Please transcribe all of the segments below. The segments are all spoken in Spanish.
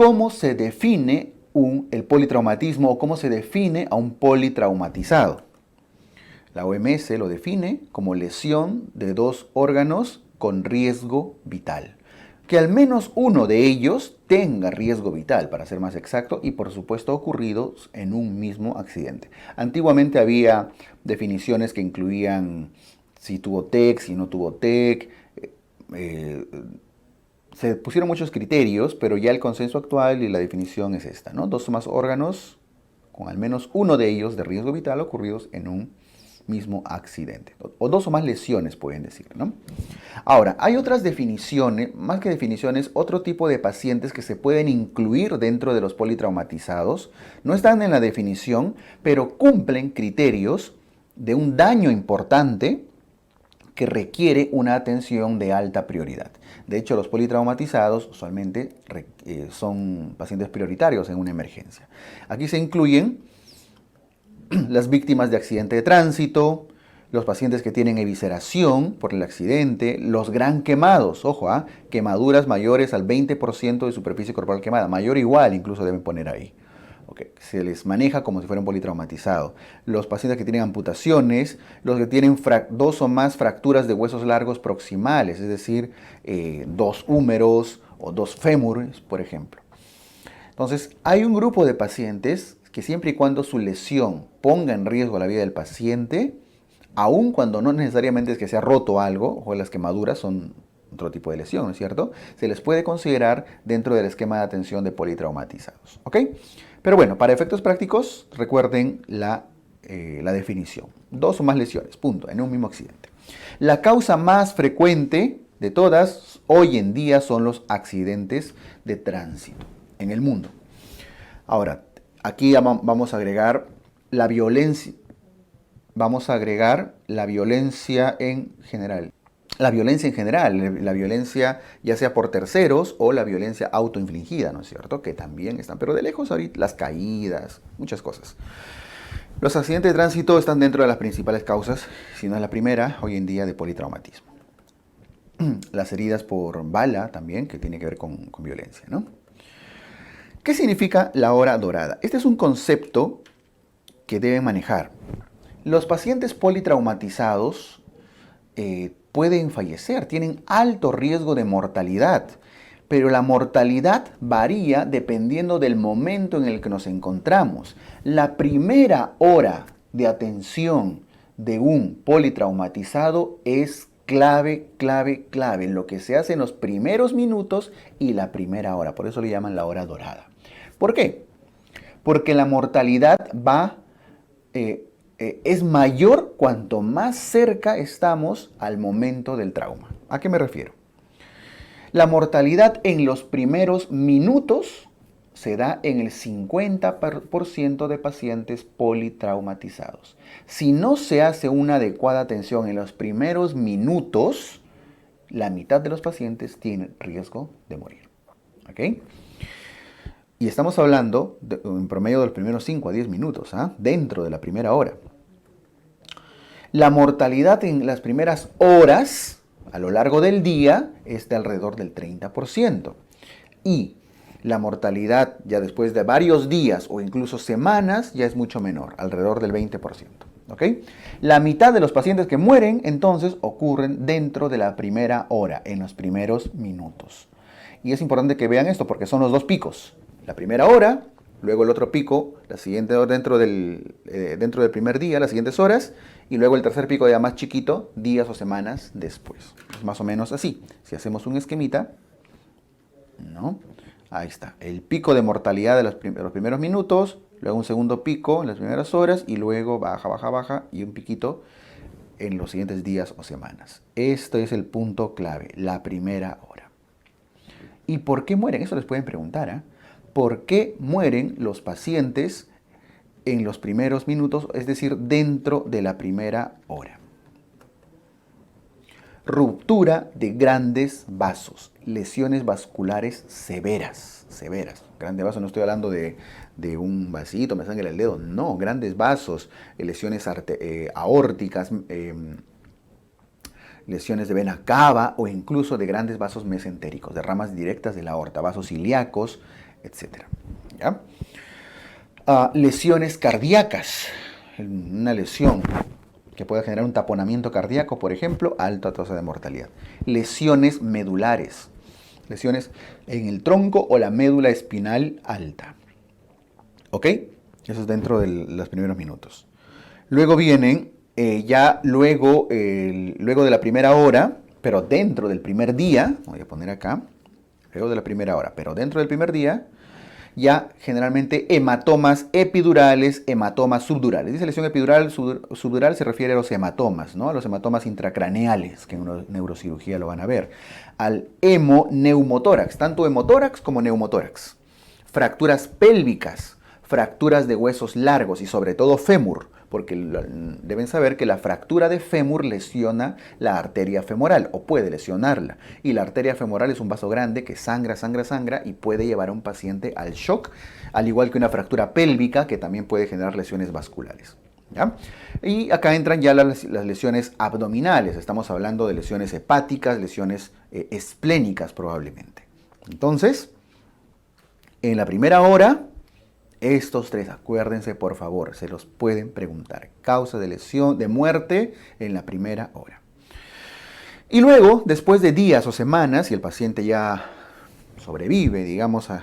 ¿Cómo se define el politraumatismo o cómo se define a un politraumatizado? La OMS lo define como lesión de dos órganos con riesgo vital. Que al menos uno de ellos tenga riesgo vital, para ser más exacto, y por supuesto ocurridos en un mismo accidente. Antiguamente había definiciones que incluían si tuvo TEC, si no tuvo TEC. Se pusieron muchos criterios, pero ya el consenso actual y la definición es esta, ¿no? Dos o más órganos con al menos uno de ellos de riesgo vital ocurridos en un mismo accidente. O dos o más lesiones, pueden decir, ¿no? Ahora, hay otras definiciones, más que definiciones, otro tipo de pacientes que se pueden incluir dentro de los politraumatizados. No están en la definición, pero cumplen criterios de un daño importante que requiere una atención de alta prioridad. De hecho, los politraumatizados usualmente son pacientes prioritarios en una emergencia. Aquí se incluyen las víctimas de accidente de tránsito, los pacientes que tienen evisceración por el accidente, los gran quemados, ojo, quemaduras mayores al 20% de superficie corporal quemada, mayor o igual incluso deben poner ahí. Okay. Se les maneja como si fuera un politraumatizado. Los pacientes que tienen amputaciones, los que tienen dos o más fracturas de huesos largos proximales, es decir, dos húmeros o dos fémures, por ejemplo. Entonces, hay un grupo de pacientes que siempre y cuando su lesión ponga en riesgo la vida del paciente, aun cuando no necesariamente es que se ha roto algo, o las quemaduras son otro tipo de lesión, ¿no es cierto? Se les puede considerar dentro del esquema de atención de politraumatizados, ¿ok? Pero bueno, para efectos prácticos, recuerden la definición. Dos o más lesiones, punto, en un mismo accidente. La causa más frecuente de todas hoy en día son los accidentes de tránsito en el mundo. Ahora, aquí vamos a agregar la violencia. Vamos a agregar la violencia en general. La violencia ya sea por terceros o la violencia autoinfligida, ¿no es cierto? Que también están, pero de lejos ahorita, las caídas, muchas cosas. Los accidentes de tránsito están dentro de las principales causas, si no es la primera, hoy en día, de politraumatismo. Las heridas por bala también, que tiene que ver con violencia, ¿no? ¿Qué significa la hora dorada? Este es un concepto que deben manejar. Los pacientes politraumatizados pueden fallecer, tienen alto riesgo de mortalidad, pero la mortalidad varía dependiendo del momento en el que nos encontramos. La primera hora de atención de un politraumatizado es clave, lo que se hace en los primeros minutos y la primera hora, por eso le llaman la hora dorada. ¿Por qué? Porque la mortalidad es mayor cuanto más cerca estamos al momento del trauma. ¿A qué me refiero? La mortalidad en los primeros minutos se da en el 50% de pacientes politraumatizados. Si no se hace una adecuada atención en los primeros minutos, la mitad de los pacientes tienen riesgo de morir. ¿Ok? Y estamos hablando en promedio de los primeros 5 a 10 minutos, dentro de la primera hora. La mortalidad en las primeras horas, a lo largo del día, es de alrededor del 30%. Y la mortalidad ya después de varios días o incluso semanas ya es mucho menor, alrededor del 20%. ¿Ok? La mitad de los pacientes que mueren entonces ocurren dentro de la primera hora, en los primeros minutos. Y es importante que vean esto porque son los dos picos. La primera hora, luego el otro pico, la siguiente hora dentro del primer día, las siguientes horas, y luego el tercer pico ya más chiquito, días o semanas después. Es más o menos así. Si hacemos un esquemita, ¿no? Ahí está. El pico de mortalidad de los primeros minutos, luego un segundo pico en las primeras horas, y luego baja, y un piquito en los siguientes días o semanas. Este es el punto clave, la primera hora. ¿Y por qué mueren? Eso les pueden preguntar, ¿Por qué mueren los pacientes en los primeros minutos, es decir, dentro de la primera hora? Ruptura de grandes vasos, lesiones vasculares severas. Grandes vasos, no estoy hablando de un vasito, me sangra el dedo, no, grandes vasos, lesiones aórticas, lesiones de vena cava o incluso de grandes vasos mesentéricos, de ramas directas de la aorta, vasos ilíacos, etc. ¿Ya? Lesiones cardíacas. Una lesión que puede generar un taponamiento cardíaco, por ejemplo, alta tasa de mortalidad. Lesiones medulares. Lesiones en el tronco o la médula espinal alta. ¿Ok? Eso es dentro de los primeros minutos. Luego vienen, luego de la primera hora, pero dentro del primer día, voy a poner acá, luego de la primera hora, pero dentro del primer día, ya generalmente hematomas epidurales, hematomas subdurales. Dice lesión epidural, subdural se refiere a los hematomas, ¿no? A los hematomas intracraneales, que en neurocirugía lo van a ver. Al hemoneumotórax, tanto hemotórax como neumotórax. Fracturas pélvicas, fracturas de huesos largos y sobre todo fémur, porque deben saber que la fractura de fémur lesiona la arteria femoral o puede lesionarla. Y la arteria femoral es un vaso grande que sangra, sangra, sangra y puede llevar a un paciente al shock, al igual que una fractura pélvica que también puede generar lesiones vasculares. ¿Ya? Y acá entran ya las lesiones abdominales. Estamos hablando de lesiones hepáticas, lesiones esplénicas probablemente. Entonces, en la primera hora, estos tres, acuérdense por favor, se los pueden preguntar. Causa de lesión, de muerte en la primera hora. Y luego, después de días o semanas, si el paciente ya sobrevive, digamos, a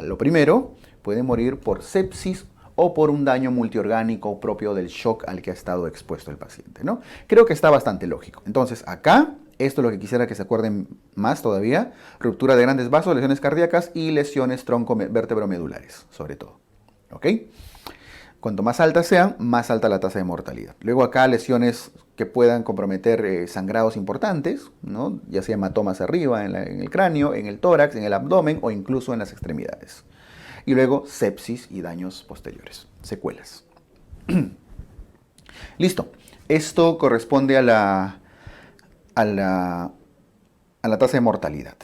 lo primero, puede morir por sepsis o por un daño multiorgánico propio del shock al que ha estado expuesto el paciente, ¿no? Creo que está bastante lógico. Entonces, acá, esto es lo que quisiera que se acuerden más todavía: ruptura de grandes vasos, lesiones cardíacas y lesiones tronco-vértebro-medulares, sobre todo. ¿Ok? Cuanto más altas sean, más alta la tasa de mortalidad. Luego acá lesiones que puedan comprometer sangrados importantes, ¿no? Ya sea hematomas arriba, en el cráneo, en el tórax, en el abdomen o incluso en las extremidades. Y luego sepsis y daños posteriores, secuelas. Listo. Esto corresponde a la tasa de mortalidad.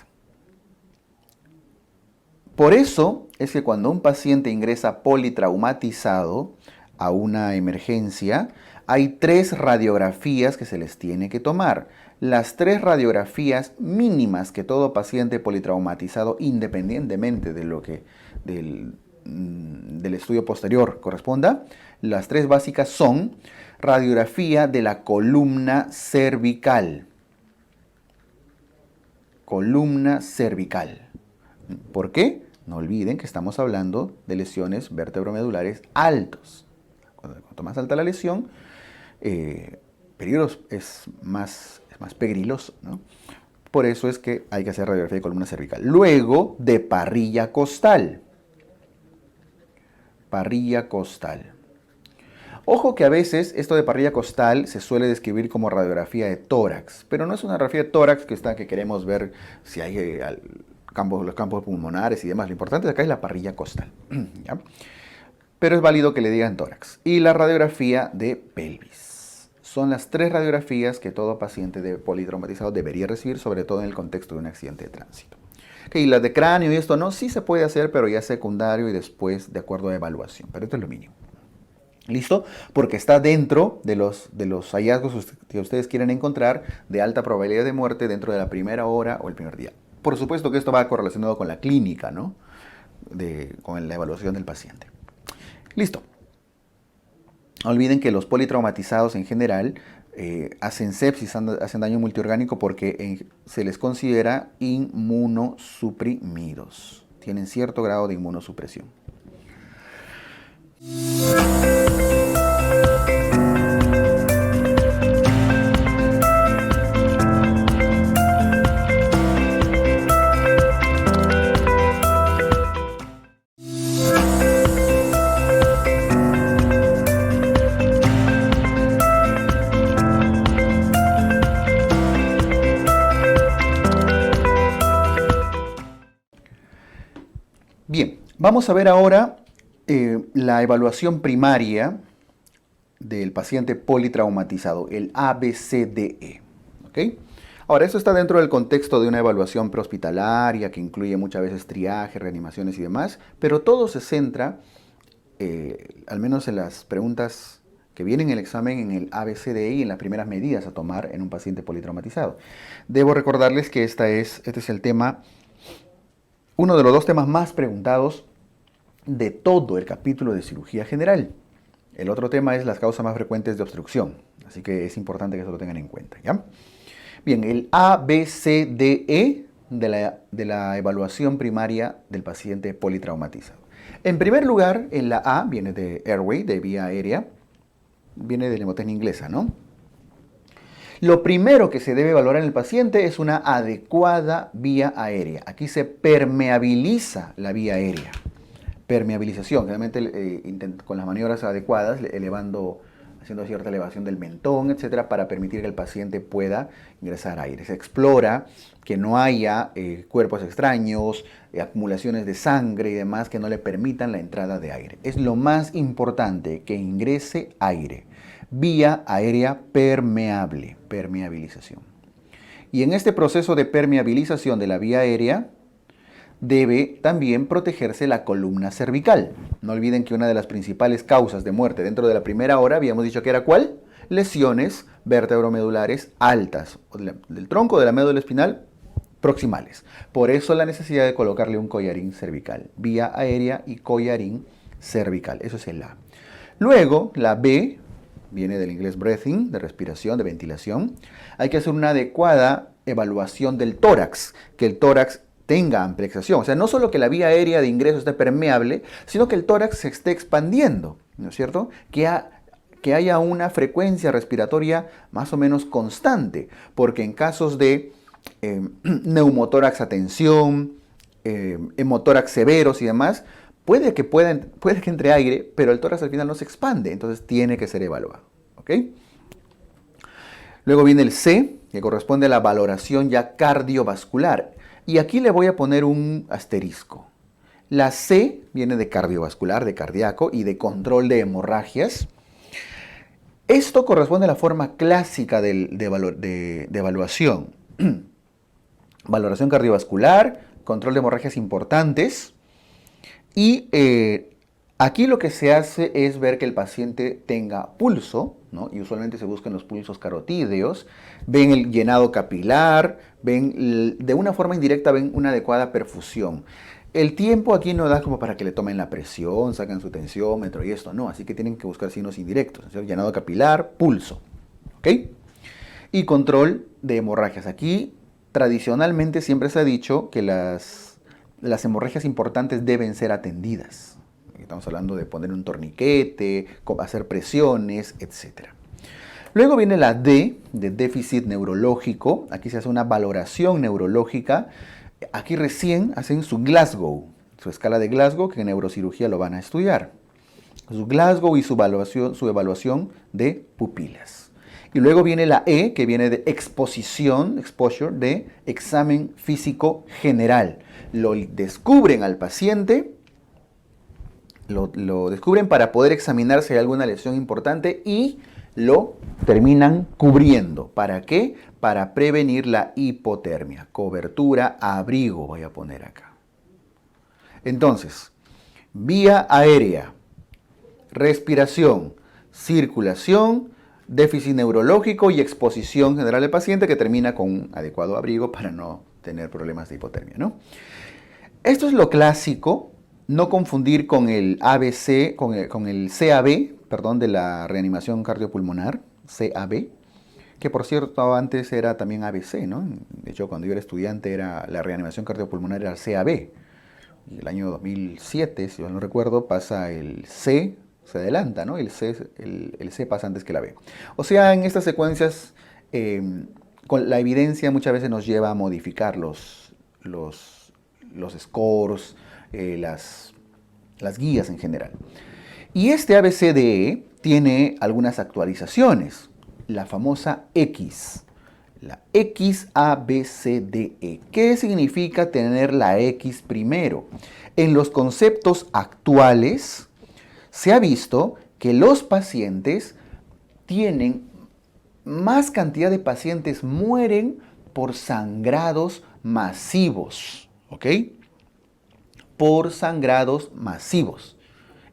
Por eso es que cuando un paciente ingresa politraumatizado a una emergencia, hay 3 radiografías que se les tiene que tomar. Las 3 radiografías mínimas que todo paciente politraumatizado, independientemente de lo que del estudio posterior corresponda, las 3 básicas son radiografía de la columna cervical. Columna cervical. ¿Por qué? No olviden que estamos hablando de lesiones vertebromedulares altos. Cuanto más alta la lesión, es más pegriloso, ¿no? Por eso es que hay que hacer radiografía de columna cervical. Luego, de parrilla costal. Parrilla costal. Ojo que a veces esto de parrilla costal se suele describir como radiografía de tórax, pero no es una radiografía de tórax que queremos ver si hay los campos pulmonares y demás. Lo importante acá es la parrilla costal. ¿Ya? Pero es válido que le digan tórax. Y la radiografía de pelvis. Son las 3 radiografías que todo paciente politraumatizado debería recibir, sobre todo en el contexto de un accidente de tránsito. Y las de cráneo y esto no, sí se puede hacer, pero ya secundario y después de acuerdo a evaluación. Pero esto es lo mínimo. ¿Listo? Porque está dentro de los hallazgos que ustedes quieren encontrar de alta probabilidad de muerte dentro de la primera hora o el primer día. Por supuesto que esto va correlacionado con la clínica, ¿no? Con la evaluación del paciente. Listo. No olviden que los politraumatizados en general hacen sepsis, hacen daño multiorgánico porque se les considera inmunosuprimidos. Tienen cierto grado de inmunosupresión. Bien, vamos a ver ahora la evaluación primaria del paciente politraumatizado, el ABCDE. ¿Okay? Ahora, esto está dentro del contexto de una evaluación prehospitalaria que incluye muchas veces triaje, reanimaciones y demás, pero todo se centra, al menos en las preguntas que vienen en el examen, en el ABCDE y en las primeras medidas a tomar en un paciente politraumatizado. Debo recordarles que este es el tema uno de los dos temas más preguntados de todo el capítulo de cirugía general. El otro tema es las causas más frecuentes de obstrucción, así que es importante que eso lo tengan en cuenta, ¿ya? Bien, el ABCDE de la evaluación primaria del paciente politraumatizado. En primer lugar, en la A viene de airway, de vía aérea, viene de mnemotecnia inglesa, ¿no? Lo primero que se debe valorar en el paciente es una adecuada vía aérea. Aquí se permeabiliza la vía aérea. Permeabilización, generalmente con las maniobras adecuadas, haciendo cierta elevación del mentón, etcétera, para permitir que el paciente pueda ingresar aire. Se explora que no haya cuerpos extraños, acumulaciones de sangre y demás que no le permitan la entrada de aire. Es lo más importante, que ingrese aire. Vía aérea permeable, permeabilización. Y en este proceso de permeabilización de la vía aérea, debe también protegerse la columna cervical. No olviden que una de las principales causas de muerte dentro de la primera hora, habíamos dicho que era ¿cuál? Lesiones vertebromedulares altas, del tronco de la médula espinal proximales. Por eso la necesidad de colocarle un collarín cervical, vía aérea y collarín cervical. Eso es el A. Luego, la B, viene del inglés breathing, de respiración, de ventilación. Hay que hacer una adecuada evaluación del tórax, que el tórax tenga ampliación. O sea, no solo que la vía aérea de ingreso esté permeable, sino que el tórax se esté expandiendo, ¿no es cierto? Que haya una frecuencia respiratoria más o menos constante, porque en casos de neumotórax a tensión, hemotórax severos y demás, puede que entre aire, pero el tórax al final no se expande, entonces tiene que ser evaluado, ¿ok? Luego viene el C, que corresponde a la valoración ya cardiovascular. Y aquí le voy a poner un asterisco. La C viene de cardiovascular, de cardíaco y de control de hemorragias. Esto corresponde a la forma clásica de evaluación. Valoración cardiovascular, control de hemorragias importantes. Y aquí lo que se hace es ver que el paciente tenga pulso, ¿no? Y usualmente se buscan los pulsos carotídeos, ven el llenado capilar, de una forma indirecta ven una adecuada perfusión. El tiempo aquí no da como para que le tomen la presión, sacan su tensiómetro y esto, no, así que tienen que buscar signos indirectos, ¿sí? Llenado capilar, pulso, ¿ok? Y control de hemorragias. Aquí tradicionalmente siempre se ha dicho que las hemorragias importantes deben ser atendidas. Estamos hablando de poner un torniquete, hacer presiones, etc. Luego viene la D, de déficit neurológico. Aquí se hace una valoración neurológica. Aquí recién hacen su Glasgow, su escala de Glasgow, que en neurocirugía lo van a estudiar. Su Glasgow y su evaluación de pupilas. Y luego viene la E, que viene de exposure, de examen físico general. Lo descubren al paciente, lo descubren para poder examinar si hay alguna lesión importante y lo terminan cubriendo. ¿Para qué? Para prevenir la hipotermia. Cobertura, abrigo voy a poner acá. Entonces, vía aérea, respiración, circulación, déficit neurológico y exposición general del paciente, que termina con un adecuado abrigo para no tener problemas de hipotermia, ¿no? Esto es lo clásico, no confundir con el ABC, con el CAB, perdón, de la reanimación cardiopulmonar, CAB, que por cierto antes era también ABC, ¿no? De hecho, cuando yo era estudiante la reanimación cardiopulmonar era el CAB. Y el año 2007, si yo no recuerdo, pasa el C, se adelanta, ¿no? El C pasa antes que la B. O sea, en estas secuencias, con la evidencia muchas veces nos lleva a modificar los scores, las guías en general. Y este ABCDE tiene algunas actualizaciones. La famosa X. La XABCDE. ¿Qué significa tener la X primero? En los conceptos actuales se ha visto que los pacientes tienen más cantidad de pacientes mueren por sangrados masivos, ¿ok? Por sangrados masivos.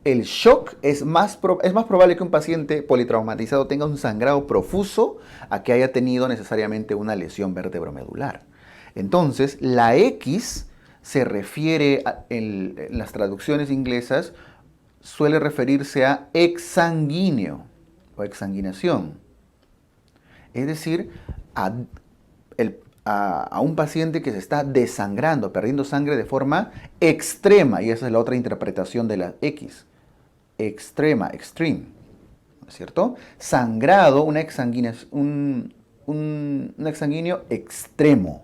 El shock es más probable que un paciente politraumatizado tenga un sangrado profuso a que haya tenido necesariamente una lesión vertebromedular. Entonces, la X se refiere, en las traducciones inglesas, suele referirse a exsanguíneo o exsanguinación. Es decir, a un paciente que se está desangrando, perdiendo sangre de forma extrema, y esa es la otra interpretación de la X, extrema, extreme, ¿no es cierto? Sangrado, un exsanguíneo extremo.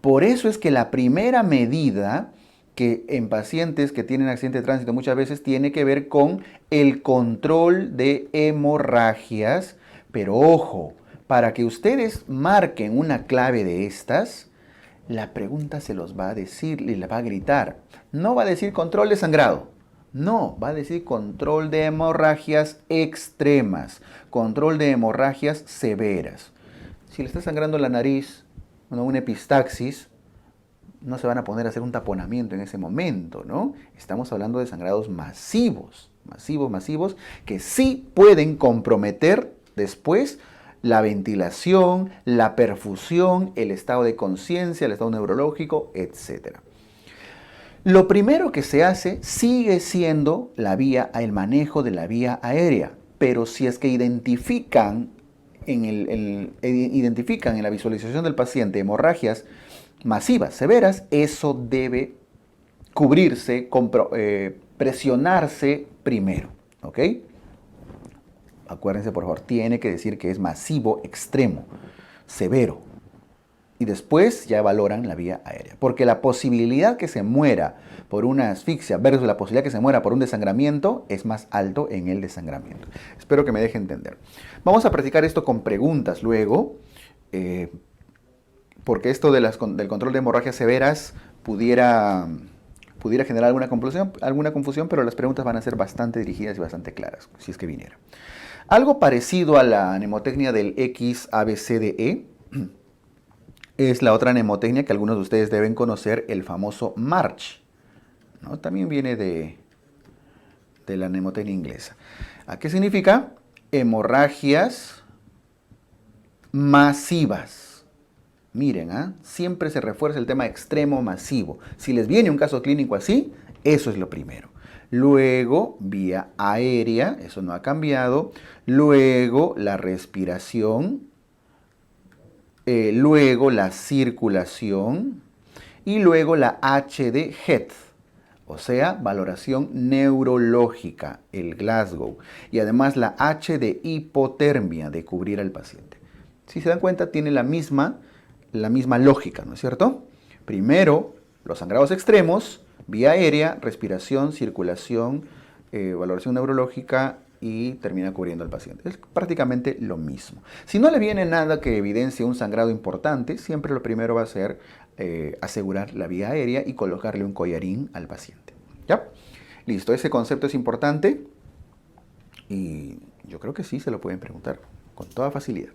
Por eso es que la primera medida que en pacientes que tienen accidente de tránsito muchas veces tiene que ver con el control de hemorragias, pero ojo, para que ustedes marquen una clave de estas, la pregunta se los va a decir y le va a gritar. No va a decir control de sangrado. No, va a decir control de hemorragias extremas, control de hemorragias severas. Si le está sangrando la nariz, una epistaxis, no se van a poner a hacer un taponamiento en ese momento, ¿no? Estamos hablando de sangrados masivos, masivos, que sí pueden comprometer después la ventilación, la perfusión, el estado de conciencia, el estado neurológico, etc. Lo primero que se hace sigue siendo el manejo de la vía aérea, pero si es que identifican en la visualización del paciente hemorragias masivas, severas, eso debe cubrirse, presionarse primero, ¿ok? Acuérdense, por favor, tiene que decir que es masivo, extremo, severo. Y después ya valoran la vía aérea. Porque la posibilidad que se muera por una asfixia versus la posibilidad que se muera por un desangramiento es más alto en el desangramiento. Espero que me deje entender. Vamos a practicar esto con preguntas luego, porque esto del control de hemorragias severas pudiera generar alguna confusión, pero las preguntas van a ser bastante dirigidas y bastante claras, si es que viniera. Algo parecido a la mnemotecnia del X, A, B, C, D, E, es la otra mnemotecnia que algunos de ustedes deben conocer, el famoso MARCH, ¿no? También viene de la mnemotecnia inglesa. ¿A qué significa? Hemorragias masivas. Miren, siempre se refuerza el tema extremo masivo. Si les viene un caso clínico así, eso es lo primero. Luego, vía aérea, eso no ha cambiado. Luego, la respiración. Luego, la circulación. Y luego, la HD HEAD, o sea, valoración neurológica, el Glasgow. Y además, la H de hipotermia, de cubrir al paciente. Si se dan cuenta, tiene la misma lógica, ¿no es cierto? Primero, los sangrados extremos, vía aérea, respiración, circulación, valoración neurológica y termina cubriendo al paciente. Es prácticamente lo mismo. Si no le viene nada que evidencie un sangrado importante, siempre lo primero va a ser asegurar la vía aérea y colocarle un collarín al paciente. ¿Ya? Listo, ese concepto es importante y yo creo que sí se lo pueden preguntar con toda facilidad.